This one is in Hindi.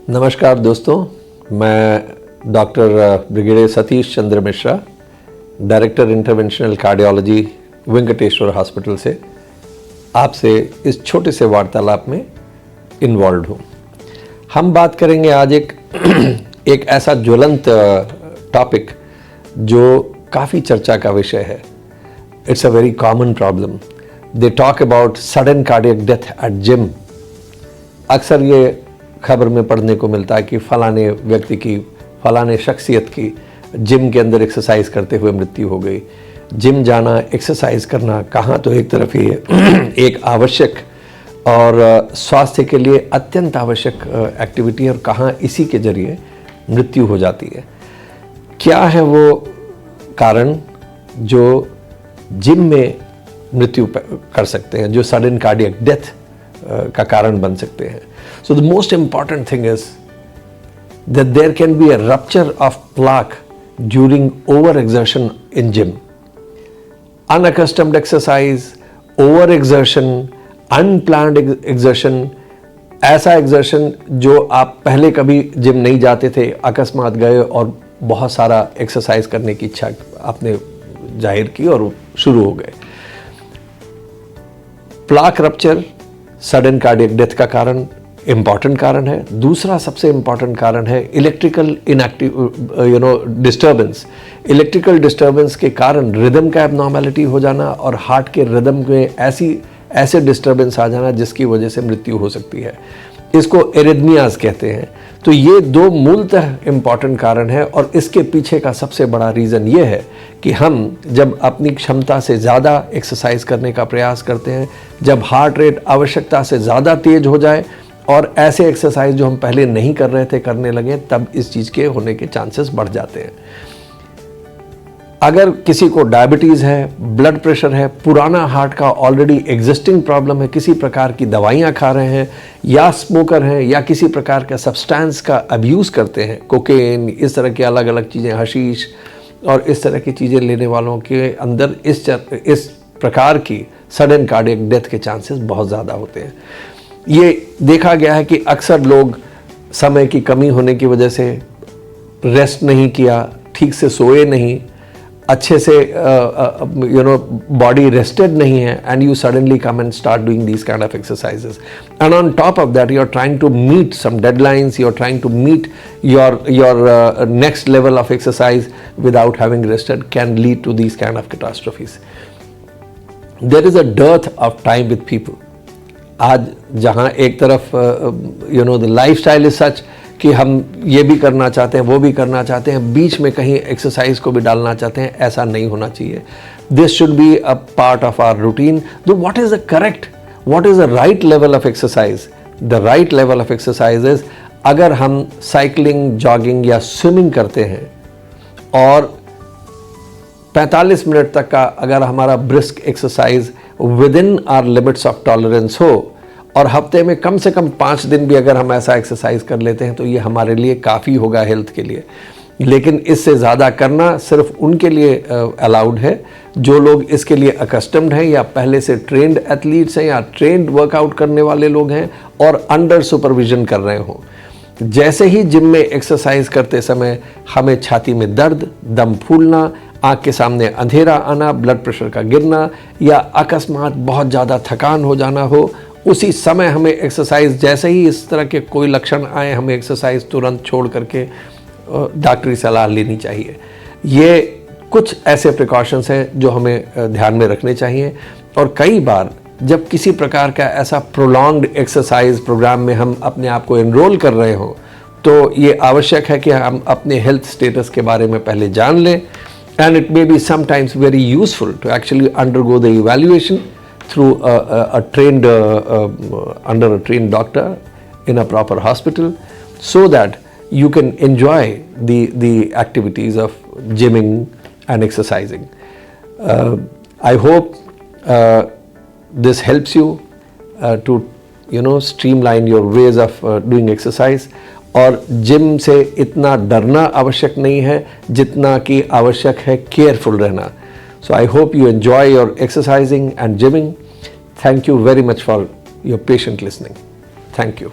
नमस्कार दोस्तों, मैं doctor brigadier Satish Chandra Mishra, director interventional cardiology Venkateshwar hospital से आपसे इस छोटे से वार्तालाप में इन्वॉल्व हूँ। हम बात करेंगे आज एक ऐसा ज्वलंत टॉपिक जो काफ़ी चर्चा का विषय है। It's a very common problem. They talk about sudden cardiac death eight gym. अक्सर ये खबर में पढ़ने को मिलता है कि फलाने व्यक्ति की, फलाने शख्सियत की जिम के अंदर एक्सरसाइज करते हुए मृत्यु हो गई। जिम जाना, एक्सरसाइज करना कहाँ तो एक तरफ ही एक आवश्यक और स्वास्थ्य के लिए अत्यंत आवश्यक एक्टिविटी है, और कहाँ इसी के जरिए मृत्यु हो जाती है। क्या है वो कारण जो जिम में मृत्यु कर सकते हैं, जो सडन कार्डियक डेथ का कारण बन सकते हैं? So the most important thing is that there can be a rupture of plaque during overexertion in gym. Unaccustomed exercise, overexertion, unplanned exertion, ऐसा exertion जो आप पहले कभी जिम नहीं जाते थे, अकस्मात गए और बहुत सारा एक्सरसाइज करने की इच्छा आपने जाहिर की और शुरू हो गए। Plaque rupture sudden cardiac death का कारण, इम्पॉर्टेंट कारण है। दूसरा सबसे इम्पॉर्टेंट कारण है इलेक्ट्रिकल डिस्टर्बेंस। इलेक्ट्रिकल डिस्टर्बेंस के कारण रिदम का एबनॉर्मेलिटी हो जाना और हार्ट के रिदम में ऐसे डिस्टर्बेंस आ जाना जिसकी वजह से मृत्यु हो सकती है। इसको एरिथमियाज कहते हैं। तो ये दो मूलतः इम्पॉर्टेंट कारण है, और इसके पीछे का सबसे बड़ा रीज़न ये है कि हम जब अपनी क्षमता से ज़्यादा एक्सरसाइज करने का प्रयास करते हैं, जब हार्ट रेट आवश्यकता से ज़्यादा तेज हो जाए और ऐसे एक्सरसाइज जो हम पहले नहीं कर रहे थे करने लगे, तब इस चीज़ के होने के चांसेस बढ़ जाते हैं। अगर किसी को डायबिटीज़ है, ब्लड प्रेशर है, पुराना हार्ट का ऑलरेडी एग्जिस्टिंग प्रॉब्लम है, किसी प्रकार की दवाइयाँ खा रहे हैं, या स्मोकर हैं, या किसी प्रकार का सब्सटेंस का अब्यूज़ करते हैं, कोकेन, इस तरह की अलग अलग चीज़ें, हशीश और इस तरह की चीज़ें लेने वालों के अंदर इस प्रकार की सडन कार्डियक डेथ के चांसेस बहुत ज़्यादा होते हैं। ये देखा गया है कि अक्सर लोग समय की कमी होने की वजह से रेस्ट नहीं किया, ठीक से सोए नहीं, अच्छे से बॉडी रेस्टेड नहीं है, and you suddenly come and start doing these kind of exercises, and on top of that you are trying to meet some deadlines, you are trying to meet your next level of exercise without having rested, can lead to these kind of catastrophes. There is a dearth of time with people. आज जहाँ एक तरफ द लाइफस्टाइल इज सच कि हम ये भी करना चाहते हैं, वो भी करना चाहते हैं, बीच में कहीं एक्सरसाइज को भी डालना चाहते हैं, ऐसा नहीं होना चाहिए। This should be a part of our routine. तो what is the correct, what is the right level of exercise? The right level of exercise is, अगर हम साइकिलिंग, जॉगिंग या स्विमिंग करते हैं और 45 मिनट तक का अगर हमारा brisk exercise within our limits of tolerance हो, और हफ्ते में कम से कम 5 दिन भी अगर हम ऐसा एक्सरसाइज कर लेते हैं, तो ये हमारे लिए काफ़ी होगा हेल्थ के लिए। लेकिन इससे ज़्यादा करना सिर्फ उनके लिए अलाउड है जो लोग इसके लिए अकस्टम्ड हैं, या पहले से ट्रेंड एथलीट्स हैं, या ट्रेंड वर्कआउट करने वाले लोग हैं और अंडर सुपरविजन कर रहे हों। जैसे ही जिम में एक्सरसाइज करते समय हमें छाती में दर्द, दम फूलना, आँख के सामने अंधेरा आना, ब्लड प्रेशर का गिरना, या अकस्मात बहुत ज़्यादा थकान हो जाना हो, उसी समय हमें एक्सरसाइज, जैसे ही इस तरह के कोई लक्षण आए, हमें एक्सरसाइज तुरंत छोड़ करके डॉक्टरी सलाह लेनी चाहिए। ये कुछ ऐसे प्रिकॉशंस हैं जो हमें ध्यान में रखने चाहिए। और कई बार जब किसी प्रकार का ऐसा प्रोलॉन्ग्ड एक्सरसाइज प्रोग्राम में हम अपने आप को एनरोल कर रहे हों, तो ये आवश्यक है कि हम अपने हेल्थ स्टेटस के बारे में पहले जान लें, and it may be sometimes very useful to actually undergo the evaluation through a trained under a trained doctor in a proper hospital, so that you can enjoy the activities of gymming and exercising. I hope this helps you to streamline your ways of doing exercise. और जिम से इतना डरना आवश्यक नहीं है जितना कि आवश्यक है केयरफुल रहना। So I hope you enjoy your exercising and gymming. Thank you very much for your patient listening. Thank you.